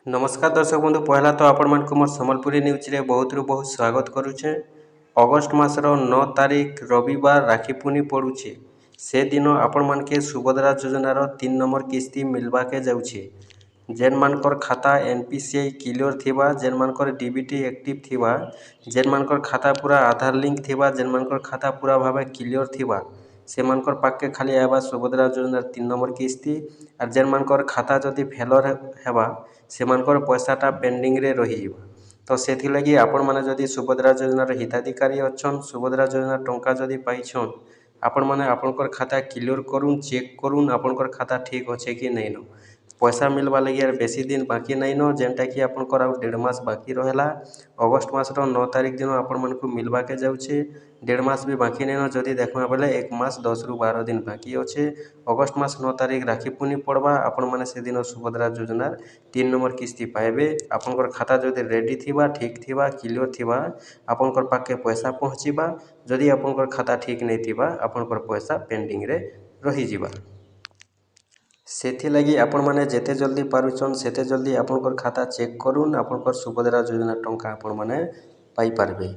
नमस्कार दर्शक बंधु पहला तो आपण मानक मोर संबलपुरी न्यूज रे बहुत रु बहुत स्वागत करुछे। अगस्ट मासर 9 तारीख रविवार राखी पूर्णी पड़ुछे। से दिन आपण मानके सुभद्रा योजनार 3 नंबर किस्ती मिलवा के जाउछे। जेन मानकर खाता एनपीसीआई क्लियर थिबा, जेन मानकर डीबीटी एक्टिव थिबा, जेन मानकर खाता पूरा आधार लिंक थिबा, जेन मानकर खाता पूरा भाबे क्लियर थिबा से मानकर पाके खाली आबा सुभद्रा योजनार 3 नंबर किस्ती। और जेन मानकर खाता जदि फेलर हेबा से मानकर पैसाटा पेंडिंग रे रही जिबा। तो सेथि लगी आपण माने जदि सुभद्रा योजनार हिताधिकारी अछन, सुभद्रा योजना टंका जदि पाइछन, आपण माने आपनकर खाता क्लियर करूँ, चेक करूँ आपनकर खाता ठीक अच्छे कि नहीं न। पैसा मिलवा लगी यार बेसी दिन बाकी नहीं न, जेनटा कि आपनकर आउ 1.5 मास बाकी रहेला। अगस्ट मासर 9 तारीख दिन आपण मानकु मिलवा के जाउछे। 1.5 मास भी बाकी नहीं न, जदि देखबा बेले 1 मास 10 रु 12 दिन बाकी अच्छे। अगस्ट मास 9 तारीख राखी पूर्णी पड़वा। आपण माने से दिन सुभद्रा योजनार 3 नंबर किस्ती पाइबे। आपनकर खाता जदि रेडी थिबा, ठीक थिबा, क्लियर थिबा आपनकर पाके पैसा पहुँचीबा। जदि आपनकर खाता ठीक नहीं थिबा आपनकर पैसा पेंडिंग रे रही जिबा। सेथिलागि आपण माने जेते जल्दी पारुछन सेते जल्दी आपनकर खाता चेक करूँ, आपनकर सुभद्रा योजना टंका आपण माने पाई पारबे।